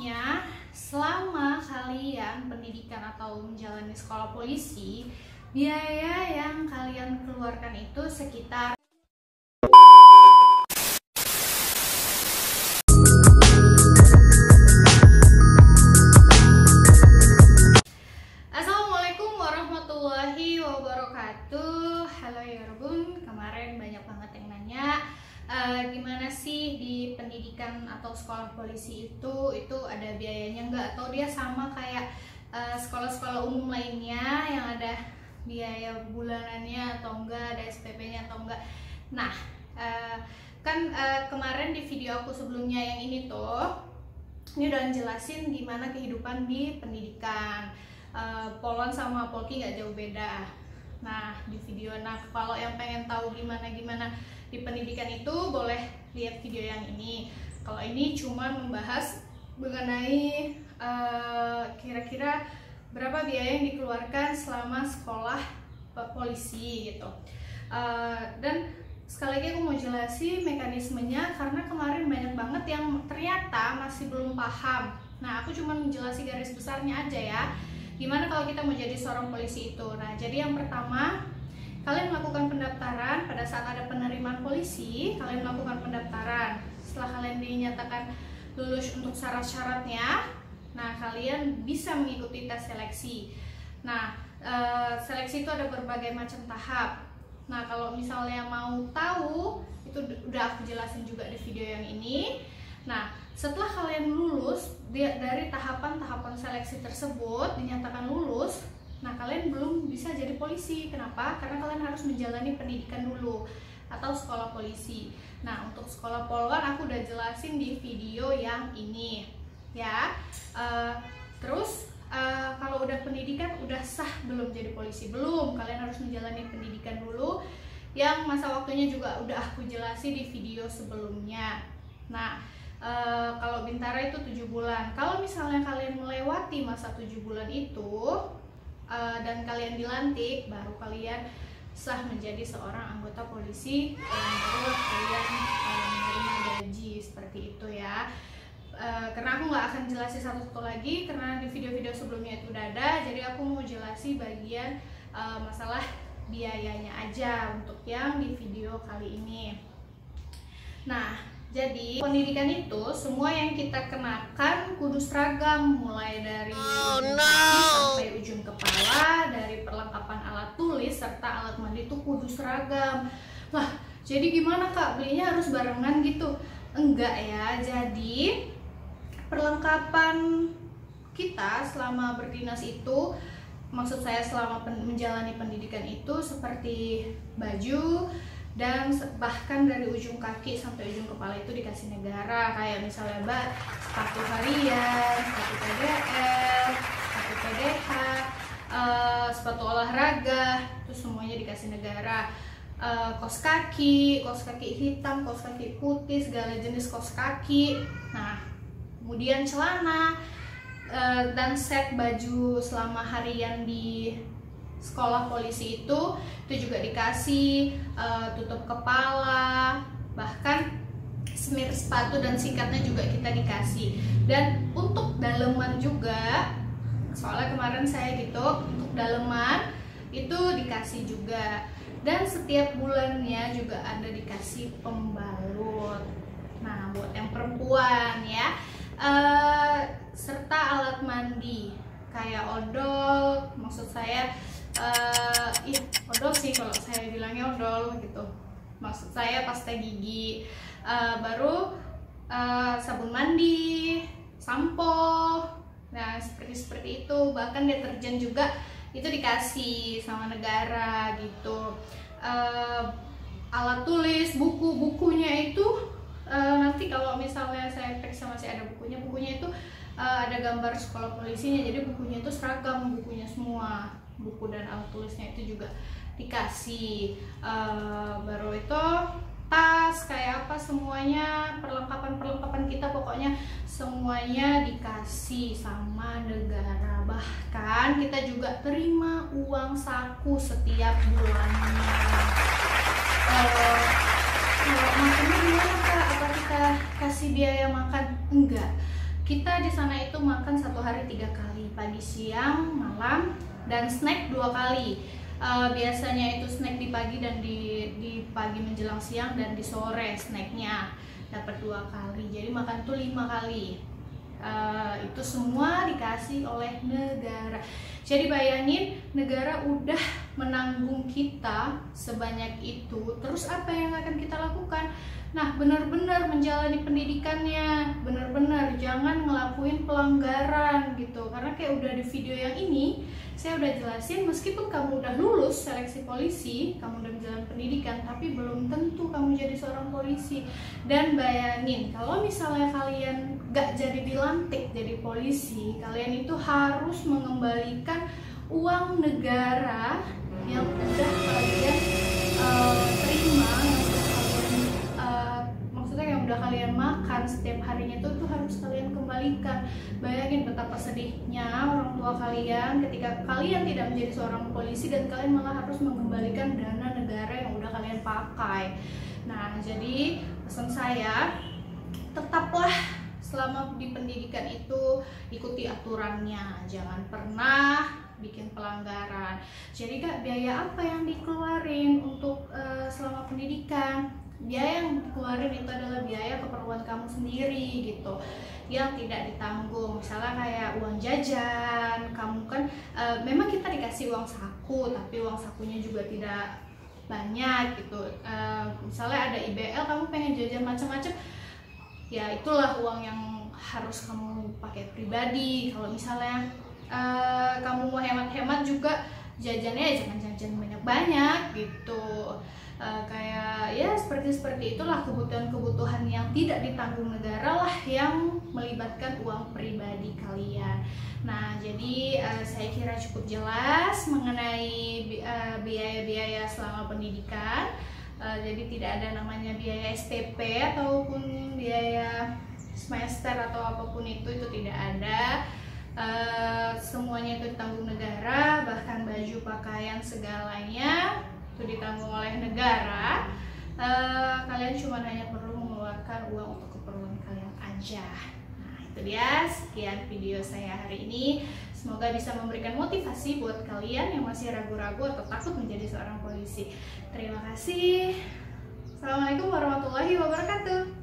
Pokoknya selama kalian pendidikan atau menjalani sekolah polisi, biaya yang kalian keluarkan itu sekitar Assalamualaikum warahmatullahi wabarakatuh. Halo ya Robun, kemarin banyak banget yang nanya gimana sih di pendidikan atau sekolah polisi itu ada biayanya nggak, atau dia sama kayak sekolah-sekolah umum lainnya yang ada biaya bulanannya atau enggak, ada SPP-nya atau enggak. Nah, kemarin di video aku sebelumnya yang ini udah jelasin gimana kehidupan di pendidikan. Polon sama Polki nggak jauh beda. Nah, di video, kalau yang pengen tahu gimana di pendidikan itu boleh lihat video yang ini. Kalau ini cuma membahas mengenai kira-kira berapa biaya yang dikeluarkan selama sekolah polisi gitu. Dan sekali lagi aku mau jelasin mekanismenya karena kemarin banyak banget yang ternyata masih belum paham. Nah, aku cuma menjelaskan garis besarnya aja ya. Gimana kalau kita mau jadi seorang polisi itu? Nah, jadi yang pertama, kalian melakukan pendaftaran. Pada saat ada penerimaan polisi, kalian melakukan pendaftaran. Setelah kalian dinyatakan lulus untuk syarat-syaratnya, nah kalian bisa mengikuti tes seleksi. Nah, seleksi itu ada berbagai macam tahap. Nah, kalau misalnya mau tahu, itu udah aku jelasin juga di video yang ini. Nah, setelah kalian lulus dari tahapan-tahapan seleksi tersebut, dinyatakan lulus, nah kalian belum bisa jadi polisi. Kenapa? Karena kalian harus menjalani pendidikan dulu atau sekolah polisi. Nah, untuk sekolah polwan aku udah jelasin di video yang ini ya. Terus kalau udah pendidikan, udah sah belum jadi polisi? Belum, kalian harus menjalani pendidikan dulu yang masa waktunya juga udah aku jelasin di video sebelumnya. Nah, kalau Bintara itu 7 bulan. Kalau misalnya kalian melewati masa 7 bulan itu dan kalian dilantik, baru kalian sah menjadi seorang anggota polisi, baru kalian menerima gaji seperti itu ya. Karena aku nggak akan jelasin satu-satu lagi karena di video-video sebelumnya itu udah ada, jadi aku mau jelasin bagian masalah biayanya aja untuk yang di video kali ini. Nah, jadi pendidikan itu semua yang kita kenakan kudu seragam, mulai dari ujung kaki sampai ujung kepala, dari perlengkapan alat tulis serta alat mandi itu kudu seragam. Lah, jadi gimana Kak, belinya harus barengan gitu? Enggak ya. Jadi perlengkapan kita selama berdinas itu, maksud saya selama menjalani pendidikan itu, seperti baju dan bahkan dari ujung kaki sampai ujung kepala itu dikasih negara. Kayak misalnya sepatu harian, sepatu PDL, sepatu PDH, sepatu olahraga, itu semuanya dikasih negara. Kaos kaki hitam, kaos kaki putih, segala jenis kaos kaki. Nah, kemudian celana dan set baju selama harian di sekolah polisi itu juga dikasih, tutup kepala, bahkan semir sepatu dan sikatnya juga kita dikasih. Dan untuk daleman juga, soalnya kemarin saya gitu, untuk daleman itu dikasih juga. Dan setiap bulannya juga ada dikasih pembalut. Nah, buat yang perempuan ya, serta alat mandi kayak odol, maksud saya odol sih kalau saya bilangnya odol gitu, maksud saya pasta gigi, baru sabun mandi, sampo, nah seperti itu. Bahkan deterjen juga itu dikasih sama negara gitu. Alat tulis, bukunya itu nanti kalau misalnya saya periksa masih ada bukunya itu ada gambar sekolah polisinya, jadi bukunya itu seragam, bukunya semua, buku dan alat tulisnya itu juga dikasih. Baru itu tas kayak apa, semuanya perlengkapan kita pokoknya semuanya dikasih sama negara. Bahkan kita juga terima uang saku setiap bulannya. Kalau makannya gimana Kak? Apa kita kasih biaya makan? Enggak. Kita di sana itu makan satu hari 3 kali, pagi, siang, malam, dan snack 2 kali. Biasanya itu snack di pagi dan di pagi menjelang siang, dan di sore snacknya dapat 2 kali. Jadi makan tuh 5 kali. Itu semua dikasih oleh negara. Jadi bayangin, negara udah menanggung kita sebanyak itu, terus apa yang akan kita lakukan? Nah, benar-benar menjalani pendidikannya, benar-benar jangan ngelakuin pelanggaran gitu. Karena kayak udah di video yang ini saya udah jelasin, meskipun kamu udah lulus seleksi polisi, kamu udah menjalani pendidikan, tapi belum tentu kamu jadi seorang polisi. Dan bayangin, kalau misalnya kalian gak jadi dilantik jadi polisi, kalian itu harus mengembalikan uang negara yang udah kalian terima, maksudnya yang udah kalian makan setiap harinya itu harus kalian kembalikan. Bayangin betapa sedihnya orang tua kalian ketika kalian tidak menjadi seorang polisi dan kalian malah harus mengembalikan dana negara yang udah kalian pakai. Nah, jadi pesan saya, tetaplah selama di pendidikan itu ikuti aturannya, jangan pernah bikin pelanggaran. Jadi Kak, biaya apa yang dikeluarin untuk selama pendidikan? Biaya yang dikeluarin itu adalah biaya keperluan kamu sendiri gitu, yang tidak ditanggung. Misalnya kayak uang jajan, kamu kan memang kita dikasih uang saku, tapi uang sakunya juga tidak banyak gitu. Misalnya ada IBL, kamu pengen jajan macam-macam, ya itulah uang yang harus kamu pakai pribadi. Kalau misalnya kamu mau hemat-hemat juga, jajannya jangan jajan banyak-banyak gitu. Kayak ya seperti itulah, kebutuhan-kebutuhan yang tidak ditanggung negara lah yang melibatkan uang pribadi kalian. Nah, jadi saya kira cukup jelas mengenai biaya-biaya selama pendidikan. Jadi tidak ada namanya biaya SPP ataupun biaya semester atau apapun itu tidak ada. Semuanya itu ditanggung negara, bahkan baju, pakaian, segalanya itu ditanggung oleh negara. Kalian cuma hanya perlu mengeluarkan uang untuk keperluan kalian aja. Nah, itu dia, sekian video saya hari ini. Semoga bisa memberikan motivasi buat kalian yang masih ragu-ragu atau takut menjadi seorang polisi. Terima kasih. Assalamualaikum warahmatullahi wabarakatuh.